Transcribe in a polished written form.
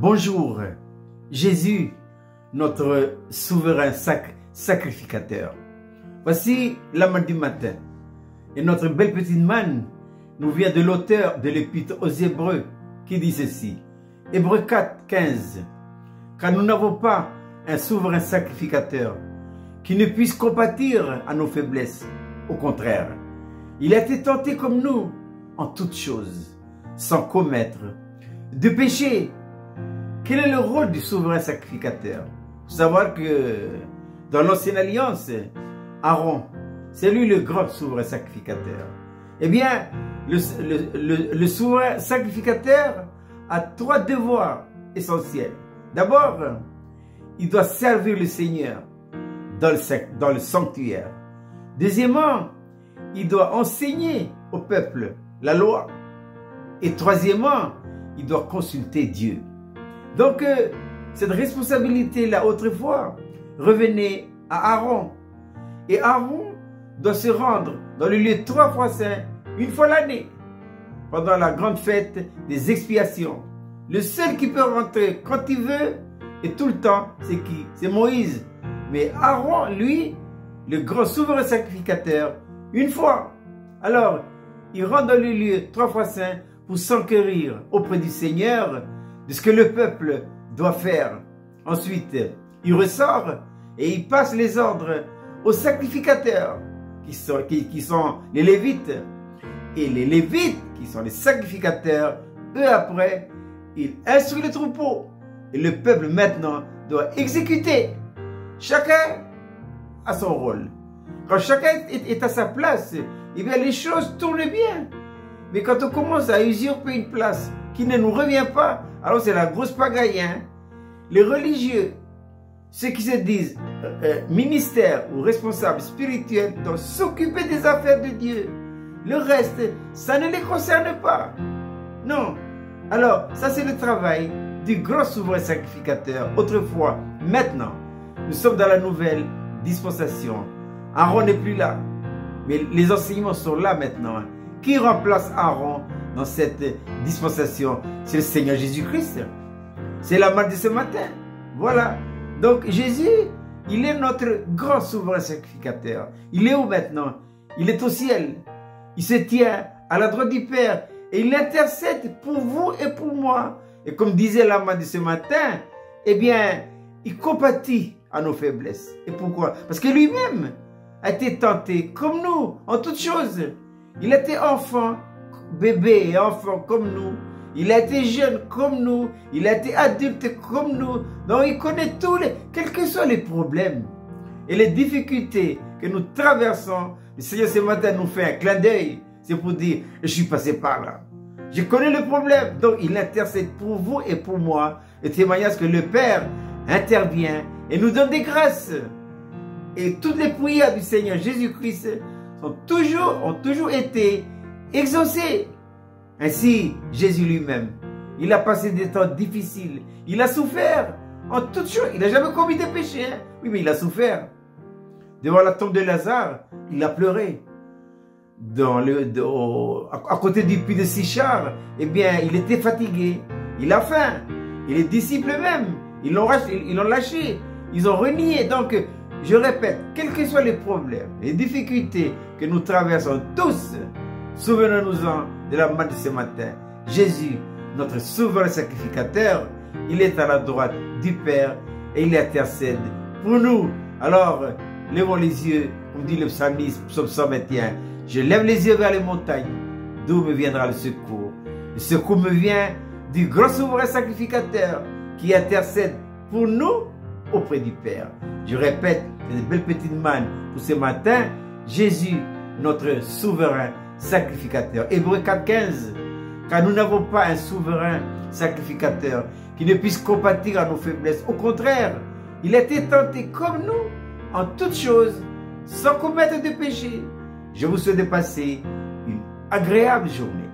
Bonjour, Jésus, notre souverain sacrificateur. Voici la manne du matin. Et notre belle petite manne nous vient de l'auteur de l'Épître aux Hébreux qui dit ceci. Hébreux 4, 15. Car nous n'avons pas un souverain sacrificateur qui ne puisse compatir à nos faiblesses. Au contraire, il a été tenté comme nous en toutes choses, sans commettre de péché. Quel est le rôle du souverain sacrificateur? Il faut savoir que dans l'ancienne alliance, Aaron, c'est lui le grand souverain sacrificateur. Eh bien, le souverain sacrificateur a trois devoirs essentiels. D'abord, il doit servir le Seigneur dans le sanctuaire. Deuxièmement, il doit enseigner au peuple la loi. Et troisièmement, il doit consulter Dieu. Donc, cette responsabilité-là, autrefois, revenait à Aaron. Et Aaron doit se rendre dans le lieu 3 fois saint, une fois l'année, pendant la grande fête des expiations. Le seul qui peut rentrer quand il veut, et tout le temps, c'est qui? C'est Moïse. Mais Aaron, lui, le grand souverain sacrificateur, une fois. Alors, il rentre dans le lieu 3 fois saint pour s'enquérir auprès du Seigneur de ce que le peuple doit faire. Ensuite, il ressort et il passe les ordres aux sacrificateurs qui sont les Lévites. Et les Lévites, qui sont les sacrificateurs, eux après, ils instruisent le troupeau. Et le peuple maintenant doit exécuter. Chacun a son rôle. Quand chacun est à sa place, eh bien les choses tournent bien. Mais quand on commence à usurper une place qui ne nous revient pas, alors c'est la grosse pagaille. Hein? Les religieux, ceux qui se disent ministères ou responsables spirituels, doivent s'occuper des affaires de Dieu. Le reste, ça ne les concerne pas. Non. Alors, ça c'est le travail du grand souverain sacrificateur. Autrefois, maintenant, nous sommes dans la nouvelle dispensation. Aaron n'est plus là. Mais les enseignements sont là maintenant. Hein. Qui remplace Aaron dans cette dispensation? C'est le Seigneur Jésus-Christ. C'est la manne de ce matin. Voilà. Donc Jésus, il est notre grand souverain sacrificateur. Il est où maintenant? Il est au ciel. Il se tient à la droite du Père. Et il intercède pour vous et pour moi. Et comme disait la manne de ce matin, eh bien, il compatit à nos faiblesses. Et pourquoi? Parce que lui-même a été tenté comme nous en toutes choses. Il était enfant, bébé et enfant comme nous. Il a été jeune comme nous. Il a été adulte comme nous. Donc il connaît quels que soient les problèmes et les difficultés que nous traversons. Le Seigneur ce matin nous fait un clin d'œil. C'est pour dire, je suis passé par là. Je connais le problème. Donc il intercède pour vous et pour moi. Le témoignage que le Père intervient et nous donne des grâces. Et toutes les prières du Seigneur Jésus-Christ ont toujours été exaucées. Ainsi, Jésus lui-même, il a passé des temps difficiles. Il a souffert en toutes choses. Il n'a jamais commis de péché. Hein? Oui, mais il a souffert. Devant la tombe de Lazare, il a pleuré. À côté du puits de Sichar, eh bien, il était fatigué. Il a faim. Et les disciples même, ils l'ont lâché. Ils ont renié. Donc, je répète, quels que soient les problèmes, les difficultés que nous traversons tous, souvenons-nous-en de la manne de ce matin. Jésus, notre souverain sacrificateur, il est à la droite du Père et il intercède pour nous. Alors, levons les yeux, comme dit le psalmiste, psaume 121. Je lève les yeux vers les montagnes, d'où me viendra le secours. Le secours me vient du grand souverain sacrificateur qui intercède pour nous auprès du Père. Je répète, c'est une belle petite manne pour ce matin. Jésus, notre souverain sacrificateur. Hébreux 4, 15. Car nous n'avons pas un souverain sacrificateur qui ne puisse compatir à nos faiblesses. Au contraire, il a été tenté comme nous en toutes choses, sans commettre de péché. Je vous souhaite de passer une agréable journée.